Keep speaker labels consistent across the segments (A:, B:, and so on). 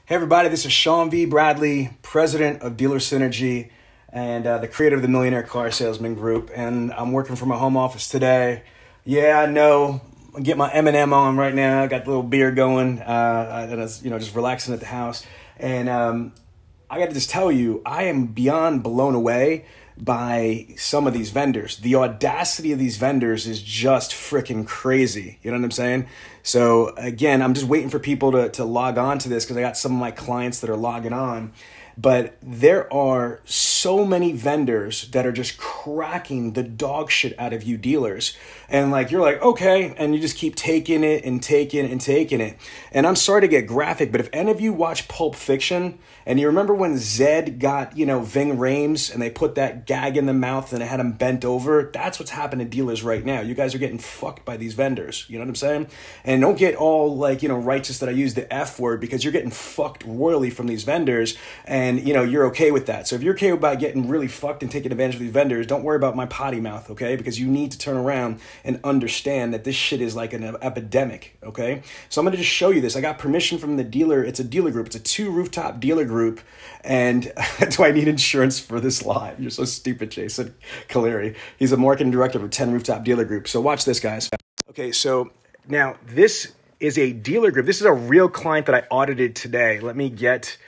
A: Hey everybody, this is Sean V. Bradley, president of Dealer Synergy and the creator of the Millionaire Car Salesman Group. And I'm working from my home office today. Yeah, I know. I get my M&M on right now. I got the little beer going. And it's, just relaxing at the house. And I got to just tell you, I am beyond blown away by some of these vendors. The audacity of these vendors is just freaking crazy. You know what I'm saying? So again, I'm just waiting for people to log on to this because I got some of my clients that are logging on. But there are so many vendors that are just cracking the dog shit out of you dealers. And you're like, okay. And you just keep taking it and taking it and taking it. And I'm sorry to get graphic, but if any of you watch Pulp Fiction and you remember when Zed got, Ving Rhames and they put that gag in the mouth and it had him bent over, that's what's happening to dealers right now. You guys are getting fucked by these vendors. You know what I'm saying? And don't get all righteous that I use the F word because you're getting fucked royally from these vendors. And, you're okay with that. So if you're okay about getting really fucked and taking advantage of these vendors, don't worry about my potty mouth, okay? Because you need to turn around and understand that this shit is like an epidemic, okay? So I'm going to just show you this. I got permission from the dealer. It's a dealer group. It's a 2-rooftop dealer group. And do I need insurance for this live? You're so stupid, Jason Caleri. He's a marketing director for 10 Rooftop Dealer Group. So watch this, guys. Okay, so now this is a dealer group. This is a real client that I audited today. Let me get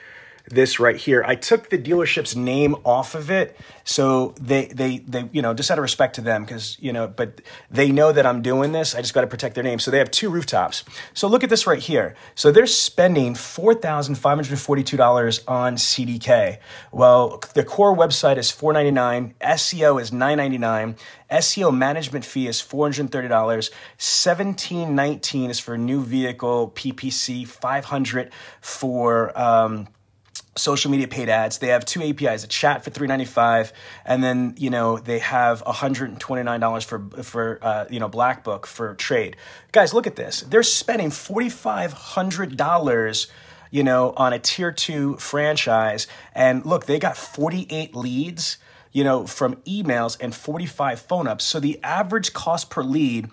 A: this right here. I took the dealership's name off of it. So they just out of respect to them, because, but they know that I'm doing this. I just got to protect their name. So they have 2 rooftops. So look at this right here. So they're spending $4,542 on CDK. Well, the core website is $499. SEO is $999. SEO management fee is $430. $1,719 is for new vehicle PPC. $500 for social media paid ads. They have 2 APIs, a chat for $395, and then they have $129 for Black Book for trade. Guys, look at this. They're spending $4,500 on a tier 2 franchise, and look, they got 48 leads from emails and 45 phone ups. So the average cost per lead,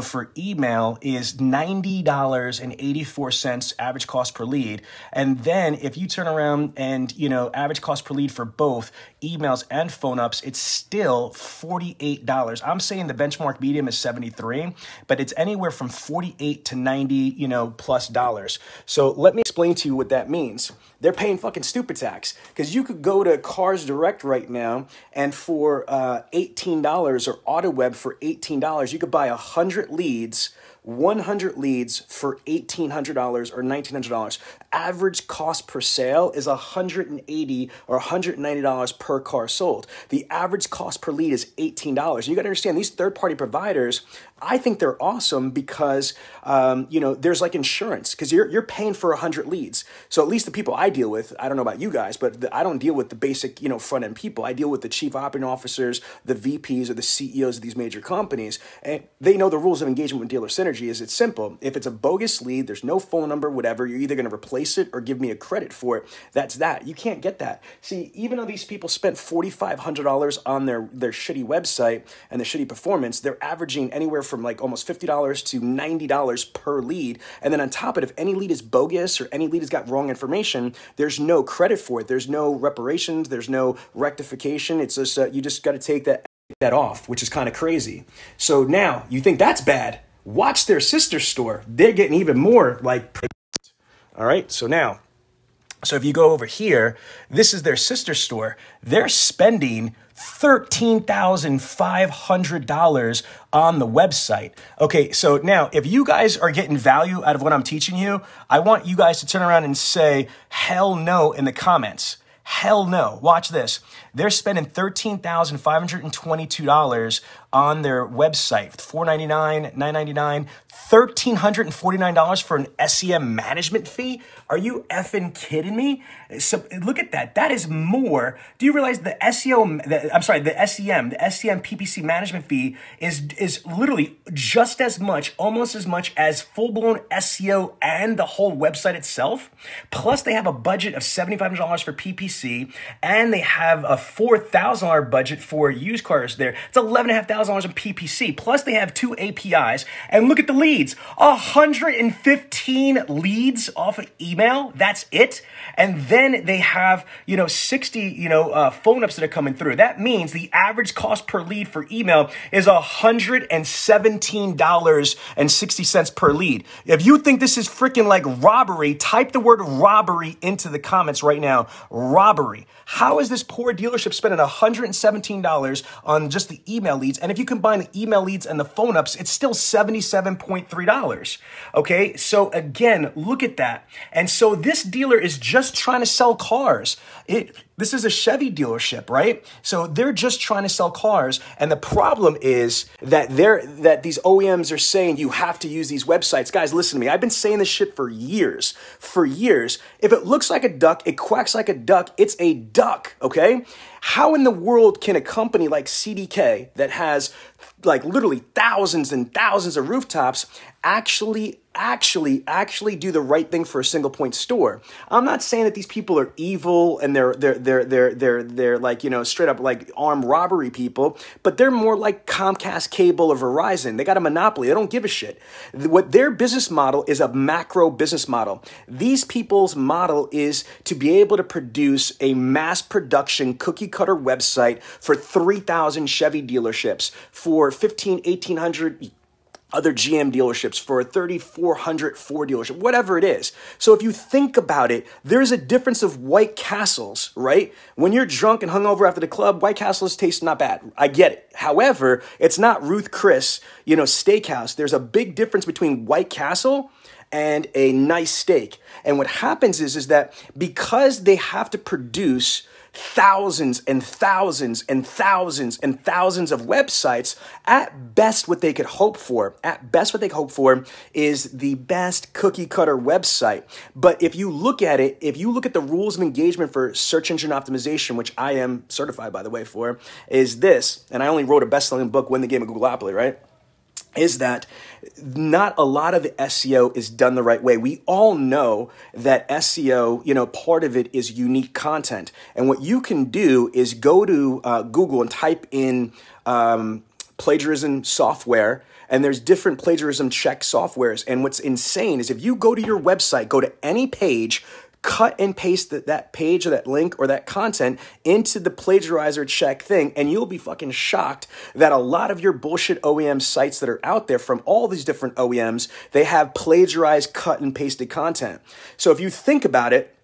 A: for email is $90.84 average cost per lead. And then if you turn around and, average cost per lead for both emails and phone ups, it's still $48. I'm saying the benchmark medium is 73, but it's anywhere from 48 to 90, plus dollars. So let me explain to you what that means. They're paying fucking stupid tax, because you could go to Cars Direct right now and for $18 or AutoWeb for $18, you could buy 100 leads for $1,800 or $1,900. Average cost per sale is $180 or $190 per car sold. The average cost per lead is $18. You got to understand, these third-party providers, I think they're awesome because, there's like insurance, because you're paying for 100 leads. So at least the people I deal with, I don't know about you guys, but I don't deal with the basic, front-end people. I deal with the chief operating officers, the VPs, or the CEOs of these major companies, and they know the rules of engagement with Dealer Synergy. Is it's simple. If it's a bogus lead, there's no phone number, whatever, you're either going to replace it or give me a credit for it. That's that. You can't get that. See, even though these people spent $4,500 on their shitty website and the shitty performance, they're averaging anywhere from almost $50 to $90 per lead. And then on top of it, if any lead is bogus or any lead has got wrong information, there's no credit for it. There's no reparations. There's no rectification. It's just, you just got to take that off, which is kind of crazy. So now you think that's bad. Watch their sister store. They're getting even more all right. So if you go over here, this is their sister store. They're spending $13,500 on the website. Okay, so now if you guys are getting value out of what I'm teaching you, I want you guys to turn around and say, hell no, in the comments. Hell no. Watch this. They're spending $13,522 on their website. $499, $999, $1,349 for an SEM management fee. Are you effing kidding me? So look at that. That is more. Do you realize the SEM, the SEM PPC management fee is literally just as much, almost as much as full-blown SEO and the whole website itself. Plus they have a budget of $7,500 for PPC, and they have a $4,000 budget for used cars there. It's $11,500 $3,000 in PPC. Plus they have 2 APIs. And look at the leads. 115 leads off of email. That's it. And then they have, 60, phone ups that are coming through. That means the average cost per lead for email is $117.60 per lead. If you think this is freaking like robbery, type the word robbery into the comments right now. Robbery. How is this poor dealership spending $117 on just the email leads? And if you combine the email leads and the phone ups, it's still $77.3. Okay, so again, look at that. And so this dealer is just trying to sell cars. This is a Chevy dealership, right? So they're just trying to sell cars. And the problem is that these OEMs are saying you have to use these websites. Guys, listen to me. I've been saying this shit for years. For years. If it looks like a duck, it quacks like a duck, it's a duck, okay? How in the world can a company like CDK that has like literally thousands and thousands of rooftops actually do the right thing for a single point store? I'm not saying that these people are evil and they're like, straight up like armed robbery people, but they're more like Comcast Cable or Verizon. They got a monopoly. They don't give a shit. What their business model is a macro business model. These people's model is to be able to produce a mass production cookie cutter website for 3,000 Chevy dealerships, for 1,800 other GM dealerships, for 3,400 Ford dealership, whatever it is. So if you think about it, there's a difference of White Castles, right? When you're drunk and hungover after the club, White Castles taste not bad. I get it. However, it's not Ruth Chris, steakhouse. There's a big difference between White Castle and a nice steak. And what happens is that because they have to produce thousands and thousands and thousands and thousands of websites, at best what they could hope for, is the best cookie cutter website. But if you look at it, if you look at the rules of engagement for search engine optimization, which I am certified, by the way, for, is this, and I only wrote a best-selling book, Win the Game of Googleopoly, right? Is that not a lot of the SEO is done the right way. We all know that SEO, part of it is unique content. And what you can do is go to Google and type in plagiarism software, and there's different plagiarism check softwares. And what's insane is if you go to your website, go to any page, cut and paste that page or that link or that content into the plagiarizer check thing, and you'll be fucking shocked that a lot of your bullshit OEM sites that are out there from all these different OEMs, they have plagiarized, cut and pasted content. So if you think about it,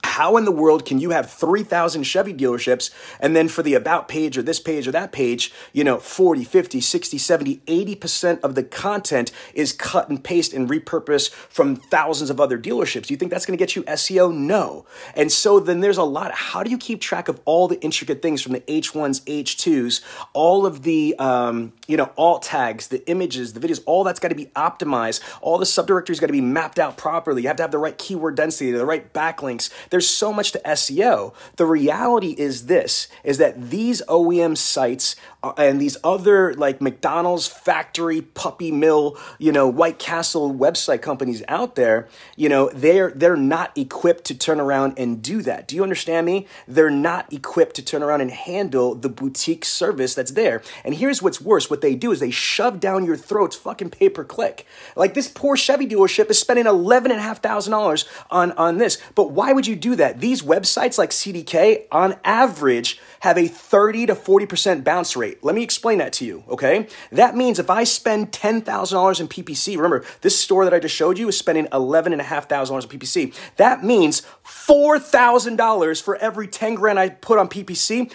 A: how in the world can you have 3,000 Chevy dealerships and then for the about page or this page or that page, 40, 50, 60, 70, 80% of the content is cut and paste and repurposed from thousands of other dealerships? Do you think that's going to get you SEO? No. And so then there's a lot. How do you keep track of all the intricate things from the H1s, H2s, all of the, alt tags, the images, the videos, all that's got to be optimized. All the subdirectories got to be mapped out properly. You have to have the right keyword density, the right backlinks. There's so much to SEO. The reality is this, is that these OEM sites and these other like McDonald's factory, Puppy Mill, White Castle website companies out there, they're not equipped to turn around and do that. Do you understand me? They're not equipped to turn around and handle the boutique service that's there. And here's what's worse. What they do is they shove down your throats fucking pay-per-click. Like this poor Chevy dealership is spending $11,500 on this. But why would you do that? These websites like CDK on average have a 30 to 40% bounce rate. Let me explain that to you, okay? That means if I spend $10,000 in PPC, remember, this store that I just showed you is spending $11,500 in PPC. That means $4,000 for every 10 grand I put on PPC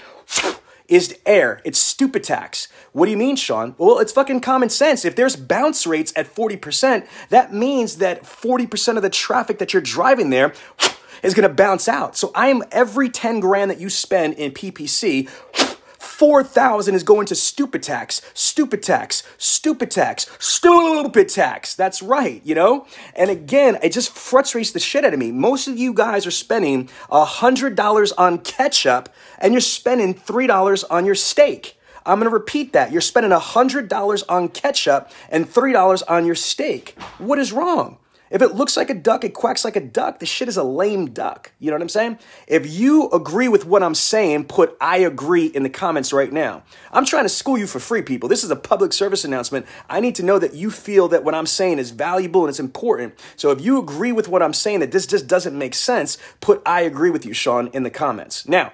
A: is air. It's stupid tax. What do you mean, Sean? Well, it's fucking common sense. If there's bounce rates at 40%, that means that 40% of the traffic that you're driving there is going to bounce out. So every 10 grand that you spend in PPC, 4,000 is going to stupid tax. That's right, And again, it just frustrates the shit out of me. Most of you guys are spending $100 on ketchup and you're spending $3 on your steak. I'm going to repeat that. You're spending $100 on ketchup and $3 on your steak. What is wrong? If it looks like a duck, it quacks like a duck, this shit is a lame duck. You know what I'm saying? If you agree with what I'm saying, put I agree in the comments right now. I'm trying to school you for free, people. This is a public service announcement. I need to know that you feel that what I'm saying is valuable and it's important. So if you agree with what I'm saying, that this just doesn't make sense, put I agree with you, Sean, in the comments. Now,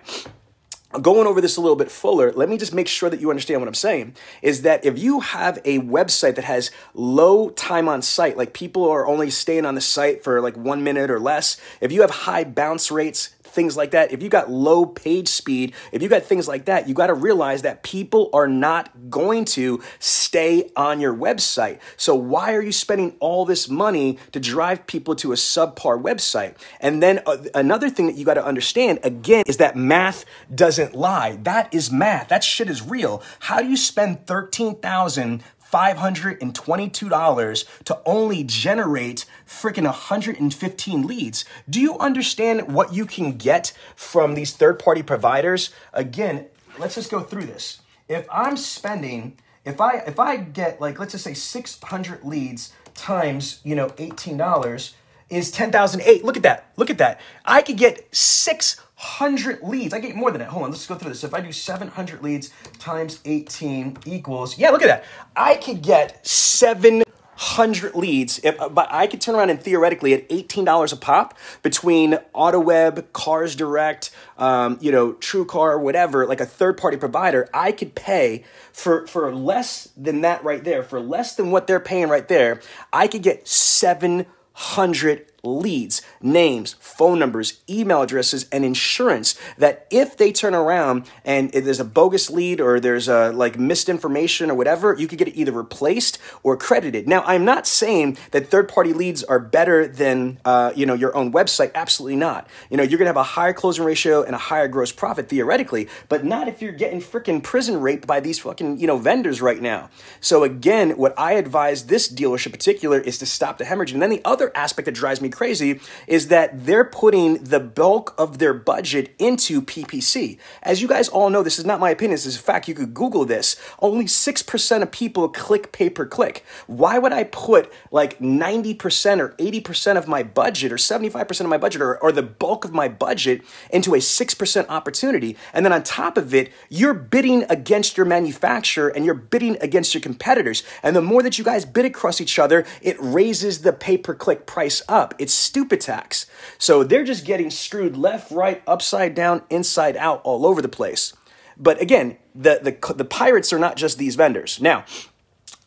A: going over this a little bit fuller, let me just make sure that you understand what I'm saying, is that if you have a website that has low time on site, like people are only staying on the site for like 1 minute or less, if you have high bounce rates, things like that, if you got low page speed, if you got things like that, you got to realize that people are not going to stay on your website. So why are you spending all this money to drive people to a subpar website? And then another thing that you got to understand, again, is that math doesn't lie. That is math. That shit is real. How do you spend $13,522 to only generate freaking 115 leads? Do you understand what you can get from these third-party providers? Again, let's just go through this. If I'm spending, if I get like, let's just say 600 leads times, $18 is 10,008. Look at that. Look at that. I could get 600 leads. I get more than that. Hold on. Let's go through this. So if I do 700 leads times 18 equals, yeah, look at that. I could get 700 leads. But I could turn around and theoretically at $18 a pop between Autoweb, Cars Direct, TrueCar, whatever, like a third-party provider, I could pay for less than that right there, for less than what they're paying right there. I could get 700 leads, names, phone numbers, email addresses, and insurance that if they turn around and if there's a bogus lead or there's a like misinformation or whatever, you could get it either replaced or credited. Now, I'm not saying that third-party leads are better than, your own website. Absolutely not. You're going to have a higher closing ratio and a higher gross profit theoretically, but not if you're getting freaking prison raped by these fucking, vendors right now. So again, what I advise this dealership in particular is to stop the hemorrhage. And then the other aspect that drives me crazy is that they're putting the bulk of their budget into PPC. As you guys all know, this is not my opinion. This is a fact. You could Google this. Only 6% of people click pay-per-click. Why would I put like 90% or 80% of my budget or 75% of my budget or the bulk of my budget into a 6% opportunity? And then on top of it, you're bidding against your manufacturer and you're bidding against your competitors. And the more that you guys bid across each other, it raises the pay-per-click price up. It's stupid tax. So they're just getting screwed left, right, upside down, inside out, all over the place. But again, the pirates are not just these vendors. Now,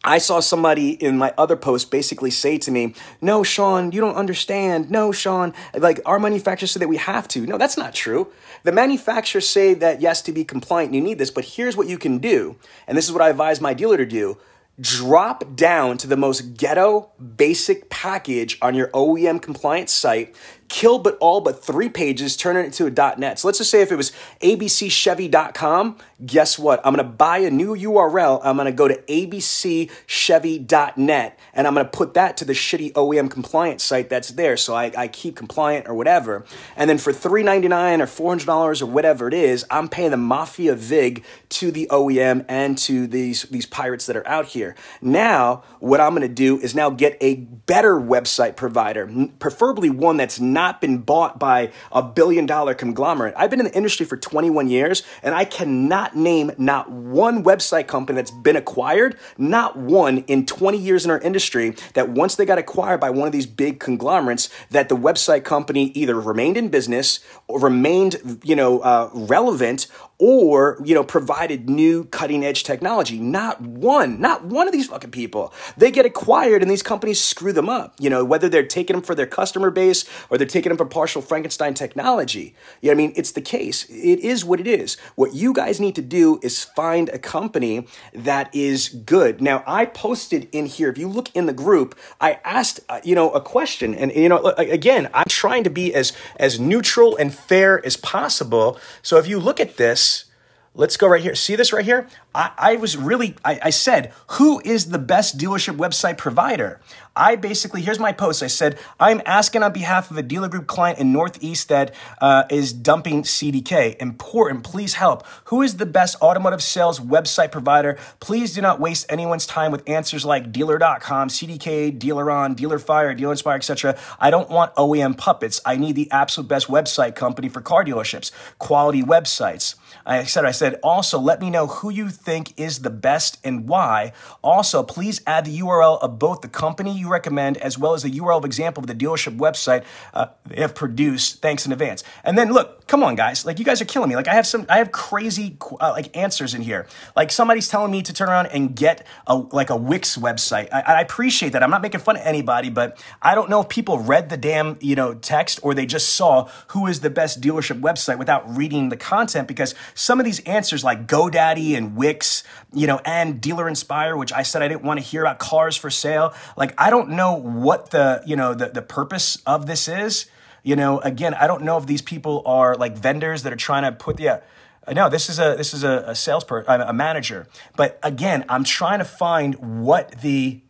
A: I saw somebody in my other post basically say to me, no, Sean, you don't understand. No, Sean, like our manufacturers say that we have to. No, that's not true. The manufacturers say that yes, to be compliant, you need this, but here's what you can do. And this is what I advise my dealer to do. Drop down to the most ghetto basic package on your OEM compliance site, kill all but 3 pages, turn it into a .net. So let's just say if it was abcchevy.com, guess what? I'm going to buy a new URL. I'm going to go to abcchevy.net and I'm going to put that to the shitty OEM compliance site that's there. So I keep compliant or whatever. And then for $399 or $400 or whatever it is, I'm paying the Mafia VIG to the OEM and to these pirates that are out here. Now, what I'm going to do is now get a better website provider, preferably one that's not been bought by a billion-dollar conglomerate. I've been in the industry for 21 years, and I cannot name not one website company that's been acquired, not one in 20 years in our industry, that once they got acquired by one of these big conglomerates, that the website company either remained in business or remained, relevant, or, provided new cutting edge technology. Not one of these fucking people. They get acquired and these companies screw them up, whether they're taking them for their customer base or they're taking them for partial Frankenstein technology. It's the case. It is what it is. What you guys need to do is find a company that is good. Now, I posted in here, if you look in the group, I asked, a question. And, again, I'm trying to be as neutral and fair as possible. So if you look at this, let's go right here. See this right here? I said, who is the best dealership website provider? Here's my post. I said, I'm asking on behalf of a dealer group client in Northeast that is dumping CDK. Important, please help. Who is the best automotive sales website provider? Please do not waste anyone's time with answers like dealer.com, CDK, Dealeron, DealerFire, Dealer Inspire, etc. I don't want OEM puppets. I need the absolute best website company for car dealerships, quality websites. I said, also let me know who you think is the best and why. Also, please add the URL of both the company you recommend as well as the URL of example of the dealership website they have produced. Thanks in advance. And then look, come on guys, like you guys are killing me. Like I have crazy like answers in here. Like somebody's telling me to turn around and get a Wix website. I appreciate that. I'm not making fun of anybody, but I don't know if people read the damn text or they just saw who is the best dealership website without reading the content, because some of these answers like GoDaddy and Wix, and Dealer Inspire, which I said I didn't want to hear about cars for sale. Like, I don't know what the purpose of this is. Again, I don't know if these people are like vendors that are trying to put no, this is a salesperson, a manager. But again, I'm trying to find what the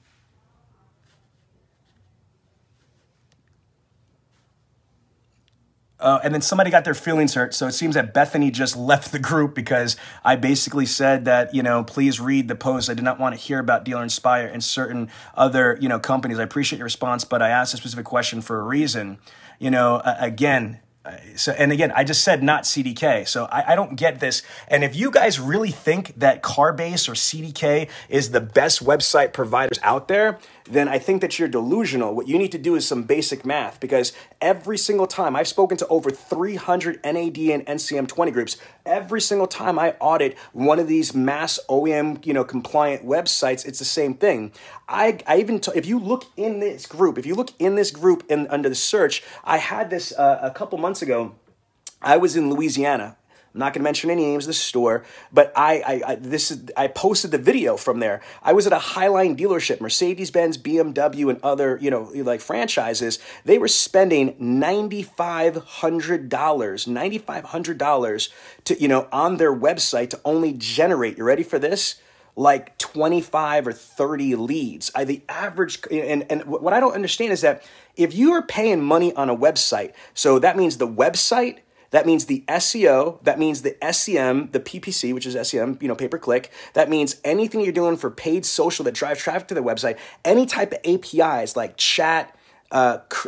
A: and then somebody got their feelings hurt. So it seems that Bethany just left the group because I basically said that, please read the post. I did not want to hear about Dealer Inspire and certain other, companies. I appreciate your response, but I asked a specific question for a reason. Again, I just said not CDK. So I don't get this. And if you guys really think that Carbase or CDK is the best website providers out there, then I think that you're delusional. What you need to do is some basic math, because every single time I've spoken to over 300 NAD and NCM 20 groups, every single time I audit one of these mass OEM, compliant websites, it's the same thing. If you look in this group, and under the search, I had this a couple months ago. I was in Louisiana. I'm not going to mention any names of the store, but I posted the video from there. I was at a Highline dealership, Mercedes-Benz, BMW, and other, like franchises. They were spending $9,500 to, on their website to only generate, you ready for this? Like 25 or 30 leads. The average, and what I don't understand is that if you are paying money on a website, so that means the website, that means the SEO, that means the SEM, the PPC, which is SEM, pay-per-click. That means anything you're doing for paid social that drives traffic to the website, any type of APIs like chat,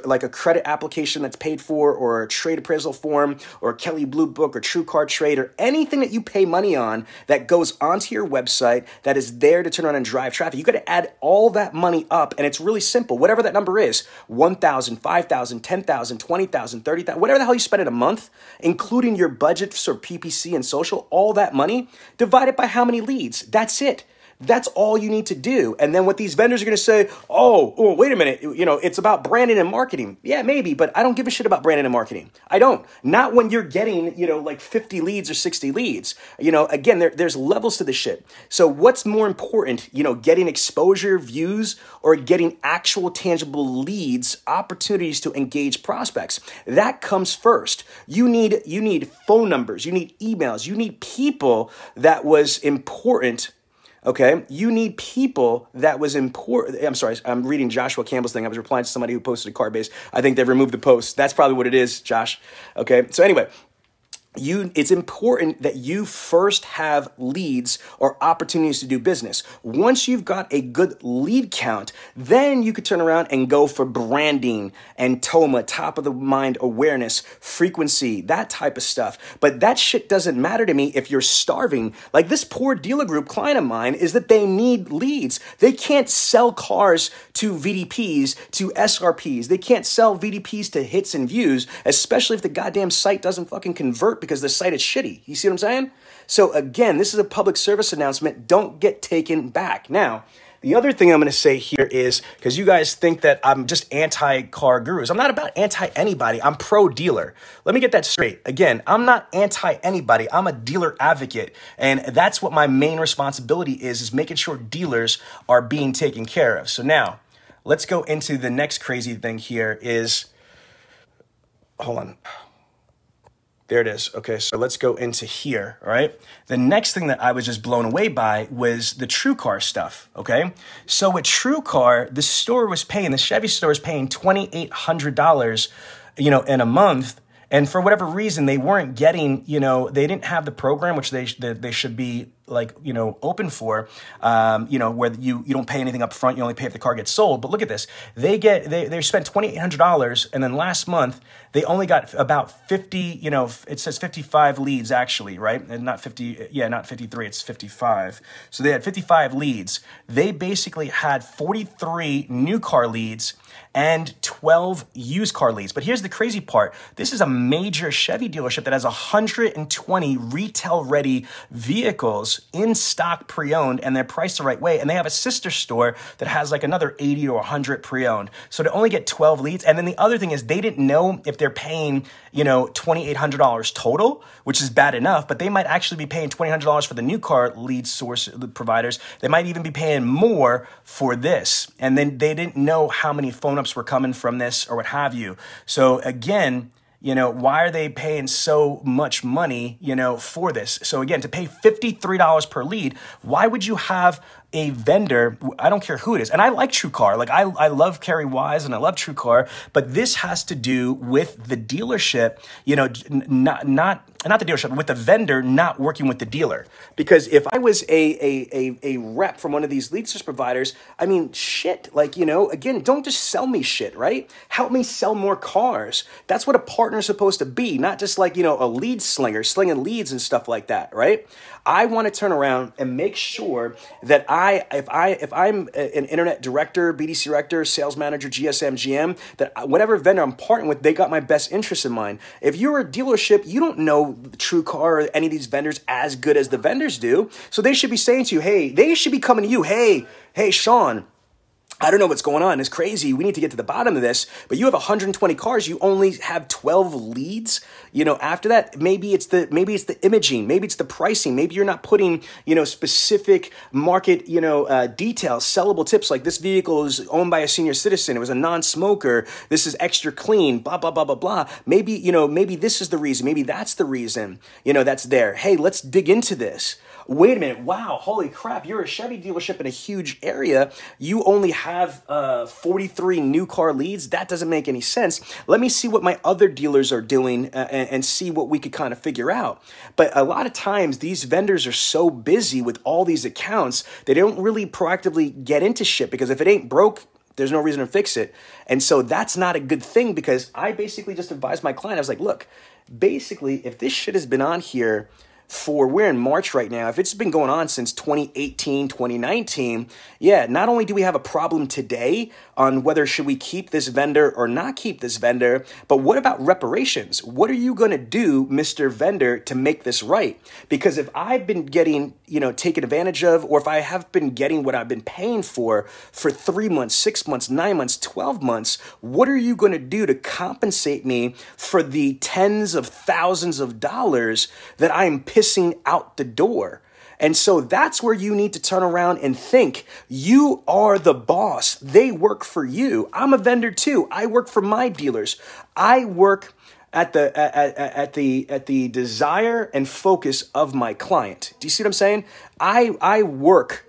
A: like a credit application that's paid for, or a trade appraisal form, or Kelly Blue Book, or TrueCar Trade, or anything that you pay money on that goes onto your website that is there to turn on and drive traffic. You got to add all that money up, and it's really simple. Whatever that number is, 1,000, 5,000, 10,000, 20,000, 30,000, whatever the hell you spend in a month, including your budget for PPC and social, all that money divided by how many leads. That's it. That's all you need to do. And then what these vendors are going to say, oh, wait a minute, it's about branding and marketing. Yeah, maybe, but I don't give a shit about branding and marketing. I don't. Not when you're getting, like 50 leads or 60 leads. Again, there's levels to this shit. So what's more important, getting exposure, views, or getting actual tangible leads, opportunities to engage prospects? That comes first. You need phone numbers, you need emails, you need people that was important. Okay, you need people that was important. I'm sorry, I'm reading Joshua Campbell's thing. I was replying to somebody who posted a Carbase. I think they've removed the post. That's probably what it is, Josh. Okay, so anyway, it's important that you first have leads or opportunities to do business. Once you've got a good lead count, then you could turn around and go for branding and TOMA, top of the mind awareness, frequency, that type of stuff. But that shit doesn't matter to me if you're starving. Like this poor dealer group client of mine is that they need leads. They can't sell cars to VDPs, to SRPs. They can't sell VDPs to hits and views, especially if the goddamn site doesn't fucking convert because the site is shitty. You see what I'm saying? So again, this is a public service announcement. Don't get taken back. Now, the other thing I'm going to say here is, because you guys think that I'm just anti-car gurus. I'm not about anti-anybody. I'm pro-dealer. Let me get that straight. Again, I'm not anti-anybody. I'm a dealer advocate. And that's what my main responsibility is making sure dealers are being taken care of. So now, let's go into the next crazy thing here is, hold on. There it is. Okay, so let's go into here, all right? The next thing that I was just blown away by was the TrueCar stuff, okay? So with TrueCar, the store was paying, the Chevy store was paying $2,800, in a month. And for whatever reason, they weren't getting, they didn't have the program, which they should be open for, where you don't pay anything up front, you only pay if the car gets sold. But look at this, they spent $2,800, and then last month they only got about 50, it says 55 leads actually, right? And not 50, not 53, it's 55. So they had 55 leads. They basically had 43 new car leads and 12 used car leads. But here's the crazy part. This is a major Chevy dealership that has 120 retail-ready vehicles in stock pre-owned, and they're priced the right way. And they have a sister store that has like another 80 or 100 pre-owned. So to only get 12 leads. And then the other thing is they didn't know if they're paying, $2,800 total, which is bad enough, but they might actually be paying $2,800 for the new car lead source providers. They might even be paying more for this. And then they didn't know how many phone ups were coming from this or what have you. So again, why are they paying so much money, for this? So again, to pay $53 per lead, why would you have a vendor? I don't care who it is. And I like TrueCar. Like I love Kerry Wise and I love TrueCar, but this has to do with the dealership, not the dealership, with the vendor not working with the dealer. Because if I was a rep from one of these lead source providers, again, don't just sell me shit, right? Help me sell more cars. That's what a partner's supposed to be, not just a lead slinger, slinging leads and stuff like that, right? I want to turn around and make sure that if I'm an internet director, BDC director, sales manager, GSM, GM, that whatever vendor I'm partnering with, they got my best interests in mind. If you're a dealership, you don't know TrueCar or any of these vendors as good as the vendors do. So they should be saying to you, hey, they should be coming to you, hey, Sean, I don't know what's going on. It's crazy. We need to get to the bottom of this. But you have 120 cars. You only have 12 leads. After that, maybe it's the imaging. Maybe it's the pricing. Maybe you're not putting, specific market, details, sellable tips like this vehicle is owned by a senior citizen. It was a non-smoker. This is extra clean, blah, blah, blah, blah, blah. Maybe, maybe this is the reason. Maybe that's the reason, that's there. Hey, let's dig into this. Wait a minute. Wow. Holy crap. You're a Chevy dealership in a huge area. You only have 43 new car leads. That doesn't make any sense. Let me see what my other dealers are doing and see what we could kind of figure out. But a lot of times these vendors are so busy with all these accounts, they don't really proactively get into shit, because if it ain't broke, there's no reason to fix it. And so that's not a good thing, because I basically just advised my client. I was like, look, basically, if this shit has been on here we're in March right now. If it's been going on since 2018, 2019, not only do we have a problem today on whether should we keep this vendor or not keep this vendor, but what about reparations? What are you going to do, Mr. Vendor, to make this right? Because if I've been getting, taken advantage of, or if I have been getting what I've been paying for 3 months, 6 months, 9 months, 12 months, what are you going to do to compensate me for the tens of thousands of dollars that I'm pissing out the door? And so that's where you need to turn around and think. You are the boss. They work for you. I'm a vendor too. I work for my dealers. I work at the desire and focus of my client. Do you see what I'm saying? I work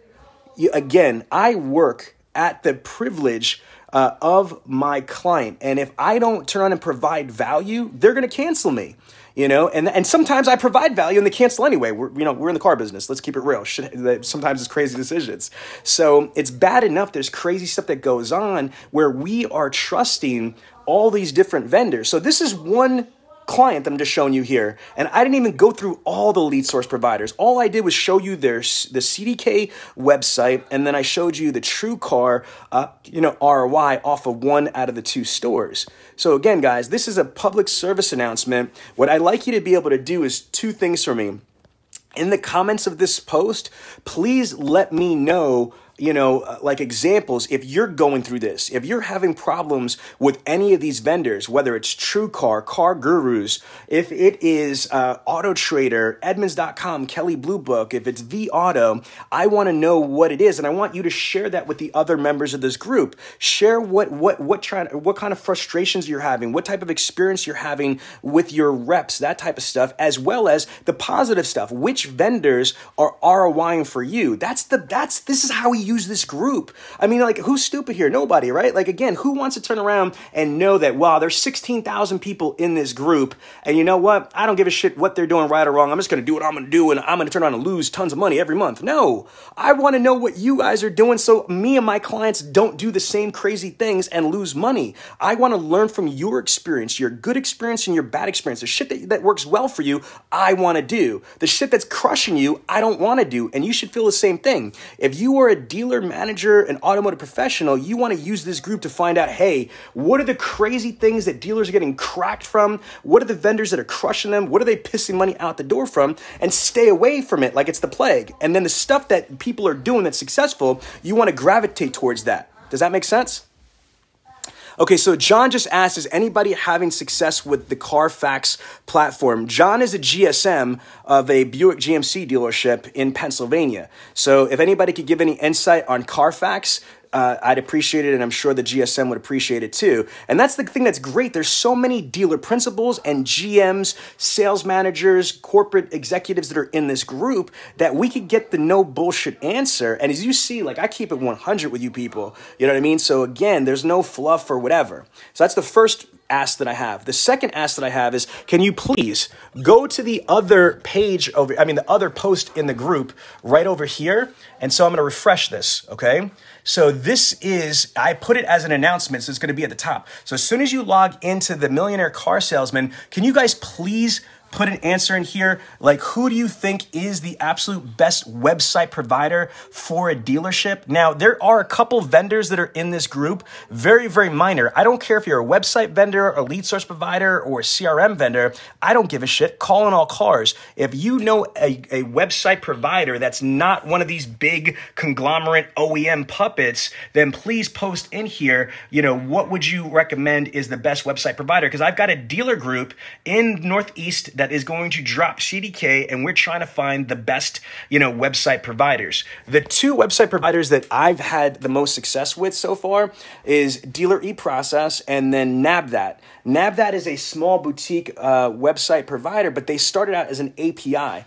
A: at the privilege of my client. And if I don't turn on and provide value, they're going to cancel me. And sometimes I provide value and they cancel anyway. We're in the car business. Let's keep it real. Sometimes it's crazy decisions. So it's bad enough there's crazy stuff that goes on where we are trusting all these different vendors. So this is one client that I'm just showing you here. And I didn't even go through all the lead source providers. All I did was show you the CDK website, and then I showed you the TrueCar, ROI off of one out of the two stores. So again, guys, this is a public service announcement. What I'd like you to be able to do is two things for me. In the comments of this post, please let me know like examples, if you're going through this, if you're having problems with any of these vendors, whether it's TrueCar, Car Gurus, if it is Auto Trader, Edmunds.com, Kelley Blue Book, if it's vAuto, I want to know what it is, and I want you to share that with the other members of this group. Share what kind of frustrations you're having, what type of experience you're having with your reps, that type of stuff, as well as the positive stuff. Which vendors are ROIing for you? This is how we use this group. I mean, like, who's stupid here? Nobody, right? Like, again, who wants to turn around and know that, wow, there's 16,000 people in this group, and you know what? I don't give a shit what they're doing, right or wrong. I'm just going to do what I'm going to do, and I'm going to turn around and lose tons of money every month. No, I want to know what you guys are doing so me and my clients don't do the same crazy things and lose money. I want to learn from your experience, your good experience and your bad experience. The shit that works well for you, I want to do. The shit that's crushing you, I don't want to do. And you should feel the same thing. If you are a dealer, manager, an automotive professional, you want to use this group to find out, hey, what are the crazy things that dealers are getting cracked from? What are the vendors that are crushing them? What are they pissing money out the door from? And stay away from it like it's the plague. And then the stuff that people are doing that's successful, you want to gravitate towards that. Does that make sense? Okay, so John just asked, is anybody having success with the Carfax platform? John is a GSM of a Buick GMC dealership in Pennsylvania. So if anybody could give any insight on Carfax, I'd appreciate it, and I'm sure the GSM would appreciate it too. And that's the thing that's great. There's so many dealer principals and GMs, sales managers, corporate executives that are in this group that we could get the no bullshit answer. And as you see, like, I keep it 100 with you people. You know what I mean? So again, there's no fluff or whatever. So that's the first ask that I have. The second ask that I have is, can you please go to the other page the other post in the group right over here. And so I'm going to refresh this. Okay. So I put it as an announcement, so it's going to be at the top. So as soon as you log into the Millionaire Car Salesman, can you guys please put an answer in here? Like, who do you think is the absolute best website provider for a dealership? Now, there are a couple vendors that are in this group, very, very minor. I don't care if you're a website vendor, a lead source provider, or a CRM vendor. I don't give a shit. Call in all cars. If you know a website provider that's not one of these big conglomerate OEM puppets, then please post in here, what would you recommend is the best website provider? Because I've got a dealer group in Northeast that is going to drop CDK, and we're trying to find the best, website providers. The two website providers that I've had the most success with so far is Dealer eProcess and then NabThat. NabThat is a small boutique website provider, but they started out as an API.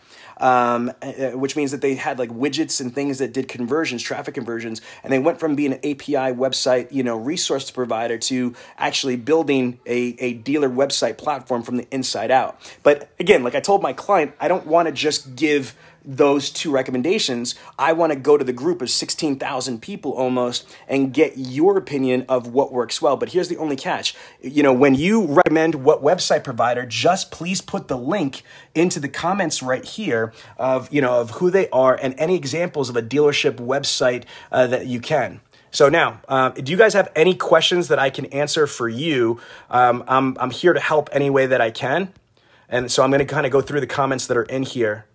A: Which means that they had like widgets and things that did conversions, traffic conversions, and they went from being an API website, resource provider to actually building a dealer website platform from the inside out. But again, like I told my client, I don't want to just give those two recommendations. I want to go to the group of 16,000 people almost and get your opinion of what works well. But here's the only catch. When you recommend what website provider, just please put the link into the comments right here of who they are and any examples of a dealership website that you can. So now, do you guys have any questions that I can answer for you? I'm here to help any way that I can. And so I'm going to kind of go through the comments that are in here.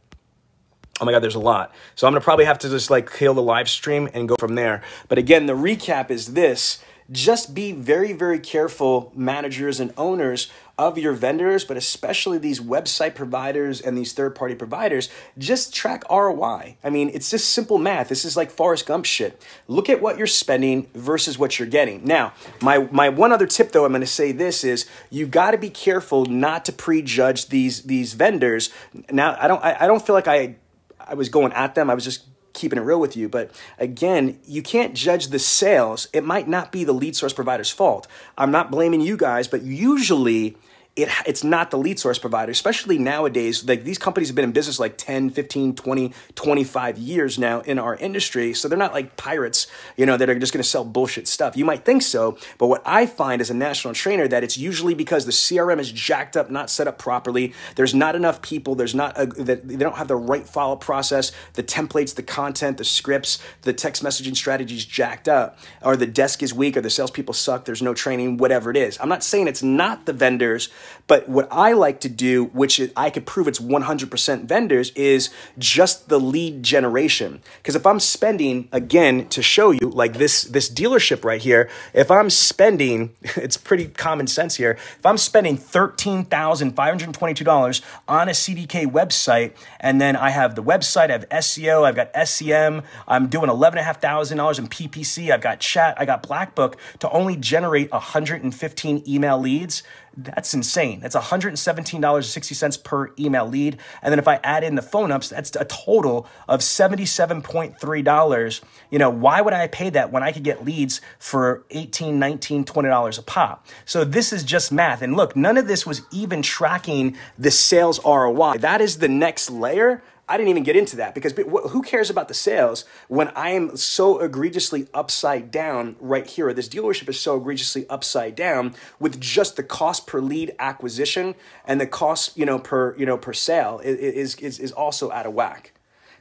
A: Oh my God, there's a lot. So I'm going to probably have to just kill the live stream and go from there. But again, the recap is this. Just be very, very careful, managers and owners of your vendors, but especially these website providers and these third-party providers. Just track ROI. I mean, it's just simple math. This is like Forrest Gump shit. Look at what you're spending versus what you're getting. Now, my one other tip, though, I'm going to say this is you got to be careful not to prejudge these vendors. Now, I don't feel like I was going at them. I was just keeping it real with you. But again, you can't judge the sales. It might not be the lead source provider's fault. I'm not blaming you guys, but usually it's not the lead source provider, especially nowadays. Like, these companies have been in business like 10, 15, 20, 25 years now in our industry. So they're not like pirates, that are just going to sell bullshit stuff. You might think so, but what I find as a national trainer, that it's usually because the CRM is jacked up, not set up properly. There's not enough people. They don't have the right follow-up process, the templates, the content, the scripts, the text messaging strategies jacked up, or the desk is weak, or the salespeople suck. There's no training, whatever it is. I'm not saying it's not the vendors, But what I like to do, which I could prove it's 100% vendors, is just the lead generation. Because if I'm spending, again, to show you, like this dealership right here, if I'm spending, it's pretty common sense here, if I'm spending $13,522 on a CDK website, and then I have the website, I have SEO, I've got SEM, I'm doing $11,500 in PPC, I've got chat, I got Black Book, to only generate 115 email leads, that's insane. That's $117.60 per email lead. And then if I add in the phone ups, that's a total of $77.3. You know, why would I pay that when I could get leads for $18, $19, $20 a pop? So this is just math. And look, none of this was even tracking the sales ROI. That is the next layer. I didn't even get into that because who cares about the sales when I am so egregiously upside down right here? This dealership is so egregiously upside down with just the cost per lead acquisition, and the cost, per sale is also out of whack.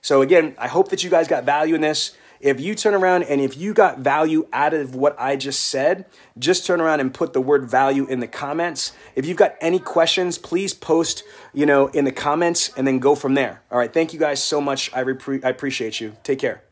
A: So again, I hope that you guys got value in this. If you turn around and if you got value out of what I just said, just turn around and put the word value in the comments. If you've got any questions, please post, in the comments and then go from there. All right. Thank you guys so much. I appreciate you. Take care.